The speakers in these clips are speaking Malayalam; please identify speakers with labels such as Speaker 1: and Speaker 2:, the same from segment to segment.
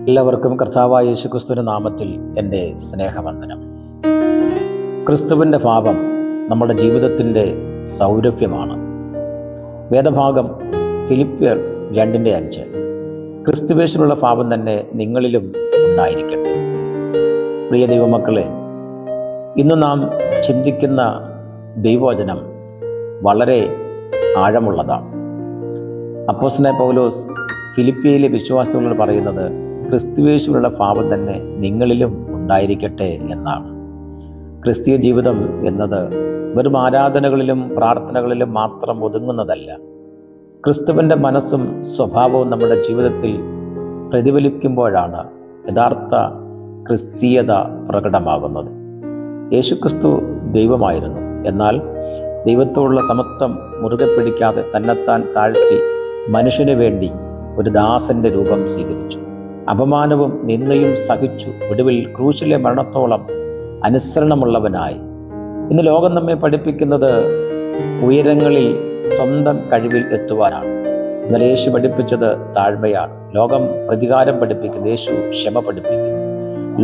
Speaker 1: എല്ലാവർക്കും കർത്താവായ യേശുക്രിസ്തുവിന്റെ നാമത്തിൽ എൻ്റെ സ്നേഹവന്ദനം. ക്രിസ്തുവിൻ്റെ പാപം നമ്മുടെ ജീവിതത്തിൻ്റെ സൗരഭ്യമാണ്. വേദഭാഗം ഫിലിപ്പിയർ 2:5. ക്രിസ്തുവേശുവിലുള്ള പാപം തന്നെ നിങ്ങളിലും ഉണ്ടായിരിക്കട്ടെ. പ്രിയ ദൈവമക്കളെ, ഇന്ന് നാം ചിന്തിക്കുന്ന ദൈവവചനം വളരെ ആഴമുള്ളതാണ്. അപ്പോസ്തലനായ പൗലോസ് ഫിലിപ്പിയയിലെ വിശ്വാസികളോട് പറയുന്നത് ക്രിസ്തുവേശുവിലുള്ള പാപം തന്നെ നിങ്ങളിലും ഉണ്ടായിരിക്കട്ടെ എന്നാണ്. ക്രിസ്തീയ ജീവിതം എന്നത് വെറും ആരാധനകളിലും പ്രാർത്ഥനകളിലും മാത്രം ഒതുങ്ങുന്നതല്ല. ക്രിസ്തുവിൻ്റെ മനസ്സും സ്വഭാവവും നമ്മുടെ ജീവിതത്തിൽ പ്രതിഫലിക്കുമ്പോഴാണ് യഥാർത്ഥ ക്രിസ്തീയത പ്രകടമാകുന്നത്. യേശുക്രിസ്തു ദൈവമായിരുന്നു. എന്നാൽ ദൈവത്തോടുള്ള സമത്വം മുറുകെ പിടിക്കാതെ തന്നെത്താൻ താഴ്ത്തി മനുഷ്യന് വേണ്ടി ഒരു ദാസന്റെ രൂപം സ്വീകരിച്ചു. അപമാനവും നിന്ദയും സഹിച്ചു ഒടുവിൽ ക്രൂശിലെ മരണത്തോളം അനുസരണമുള്ളവനായി. ഇന്ന് ലോകം നമ്മെ പഠിപ്പിക്കുന്നത് ഉയരങ്ങളിൽ സ്വന്തം കഴിവിൽ എത്തുവാനാണ്. എന്നാൽ യേശു പഠിപ്പിച്ചത് താഴ്മയാണ്. ലോകം പ്രതികാരം പഠിപ്പിക്കുന്നു, യേശു ക്ഷമ പഠിപ്പിക്കുന്നു.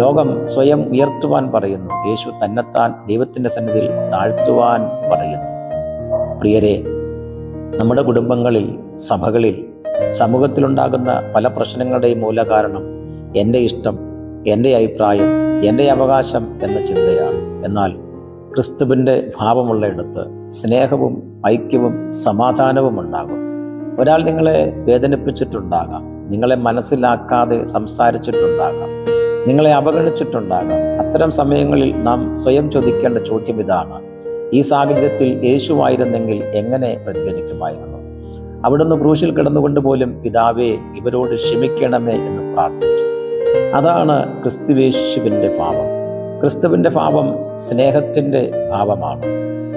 Speaker 1: ലോകം സ്വയം ഉയർത്തുവാൻ പറയുന്നു, യേശു തന്നെത്താൻ ദൈവത്തിൻ്റെ സന്നിധിയിൽ താഴ്ത്തുവാൻ പറയുന്നു. പ്രിയരെ, നമ്മുടെ കുടുംബങ്ങളിൽ, സഭകളിൽ, സമൂഹത്തിലുണ്ടാകുന്ന പല പ്രശ്നങ്ങളുടെയും മൂലകാരണം എൻ്റെ ഇഷ്ടം, എൻ്റെ അഭിപ്രായം, എൻ്റെ അവകാശം എന്ന ചിന്തയാണ്. എന്നാൽ ക്രിസ്തുവിൻ്റെ ഭാവമുള്ളയിടത്ത് സ്നേഹവും ഐക്യവും സമാധാനവും ഉണ്ടാകും. ഒരാൾ നിങ്ങളെ വേദനിപ്പിച്ചിട്ടുണ്ടാകാം, നിങ്ങളെ മനസ്സിലാക്കാതെ സംസാരിച്ചിട്ടുണ്ടാകാം, നിങ്ങളെ അവഗണിച്ചിട്ടുണ്ടാകാം. അത്തരം സമയങ്ങളിൽ നാം സ്വയം ചോദിക്കേണ്ട ചോദ്യം ഇതാണ്: ഈ സാഹചര്യത്തിൽ യേശുവായിരുന്നെങ്കിൽ എങ്ങനെ പ്രതികരിക്കുമായിരുന്നു? അവിടുന്ന് ക്രൂശിൽ കിടന്നുകൊണ്ട് പോലും പിതാവേ, ഇവരോട് ക്ഷമിക്കണമേ എന്ന് പ്രാർത്ഥിച്ചു. അതാണ് ക്രിസ്തുവേശുവിൻ്റെ ഭാവം. ക്രിസ്തുവിൻ്റെ ഭാവം സ്നേഹത്തിൻ്റെ ഭാവമാണ്.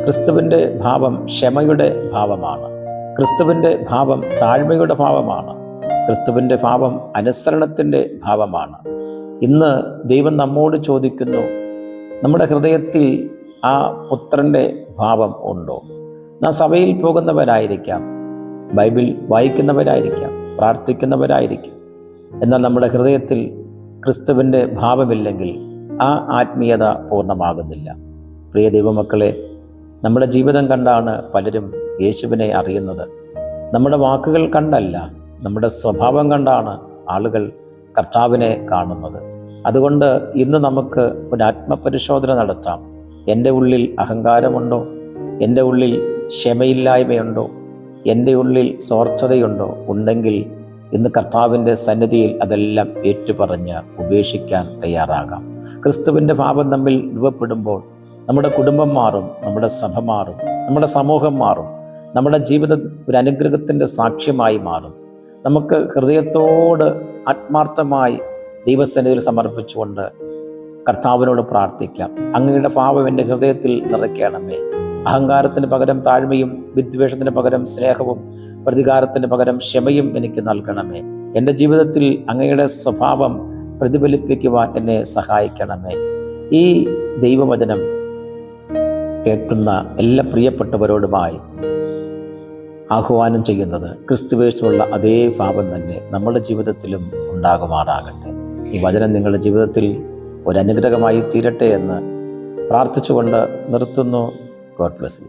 Speaker 1: ക്രിസ്തുവിൻ്റെ ഭാവം ക്ഷമയുടെ ഭാവമാണ്. ക്രിസ്തുവിൻ്റെ ഭാവം താഴ്മയുടെ ഭാവമാണ്. ക്രിസ്തുവിൻ്റെ ഭാവം അനുസരണത്തിൻ്റെ ഭാവമാണ്. ഇന്ന് ദൈവം നമ്മോട് ചോദിക്കുന്നു, നമ്മുടെ ഹൃദയത്തിൽ ആ പുത്രൻ്റെ ഭാവം ഉണ്ടോ? നാം സഭയിൽ പോകുന്നവരായിരിക്കാം, ബൈബിൾ വായിക്കുന്നവരായിരിക്കാം, പ്രാർത്ഥിക്കുന്നവരായിരിക്കും. എന്നാൽ നമ്മുടെ ഹൃദയത്തിൽ ക്രിസ്തുവിൻ്റെ ഭാവമില്ലെങ്കിൽ ആ ആത്മീയത പൂർണ്ണമാകുന്നില്ല. പ്രിയ ദൈവമക്കളെ, നമ്മുടെ ജീവിതം കണ്ടാണ് പലരും യേശുവിനെ അറിയുന്നത്. നമ്മുടെ വാക്കുകൾ കണ്ടല്ല, നമ്മുടെ സ്വഭാവം കണ്ടാണ് ആളുകൾ കർത്താവിനെ കാണുന്നത്. അതുകൊണ്ട് ഇന്ന് നമുക്ക് ഒരു ആത്മപരിശോധന നടത്താം. എൻ്റെ ഉള്ളിൽ അഹങ്കാരമുണ്ടോ? എൻ്റെ ഉള്ളിൽ ക്ഷമയില്ലായ്മയുണ്ടോ? എൻ്റെ ഉള്ളിൽ സ്വാർത്ഥതയുണ്ടോ? ഉണ്ടെങ്കിൽ ഇന്ന് കർത്താവിൻ്റെ സന്നിധിയിൽ അതെല്ലാം ഏറ്റുപറഞ്ഞ് ഉപേക്ഷിക്കാൻ തയ്യാറാകാം. ക്രിസ്തുവിൻ്റെ ഭാവം നമ്മിൽ രൂപപ്പെടുമ്പോൾ നമ്മുടെ കുടുംബം മാറും, നമ്മുടെ സഭ മാറും, നമ്മുടെ സമൂഹം മാറും, നമ്മുടെ ജീവിതം ഒരു അനുഗ്രഹത്തിൻ്റെ സാക്ഷ്യമായി മാറും. നമുക്ക് ഹൃദയത്തോട് ആത്മാർത്ഥമായി ദൈവസന്നിധിയിൽ സമർപ്പിച്ചുകൊണ്ട് കർത്താവിനോട് പ്രാർത്ഥിക്കാം. അങ്ങയുടെ ഭാവം എൻ്റെ ഹൃദയത്തിൽ നിറയ്ക്കണമേ. അഹങ്കാരത്തിന് പകരം താഴ്മയും, വിദ്വേഷത്തിന് പകരം സ്നേഹവും, പ്രതികാരത്തിന് പകരം ക്ഷമയും എനിക്ക് നൽകണമേ. എൻ്റെ ജീവിതത്തിൽ അങ്ങയുടെ സ്വഭാവം പ്രതിഫലിപ്പിക്കുവാൻ എന്നെ സഹായിക്കണമേ. ഈ ദൈവവചനം കേൾക്കുന്ന എല്ലാ പ്രിയപ്പെട്ടവരോടുമായി ആഹ്വാനം ചെയ്യുന്നത് ക്രിസ്തുവേശുള്ള അതേ ഭാവം തന്നെ നമ്മുടെ ജീവിതത്തിലും ഉണ്ടാകുമാറാകട്ടെ. ഈ വചനം നിങ്ങളുടെ ജീവിതത്തിൽ ഒരു അനുഗ്രഹമായി തീരട്ടെ എന്ന് പ്രാർത്ഥിച്ചുകൊണ്ട് നിർത്തുന്നു. God bless you.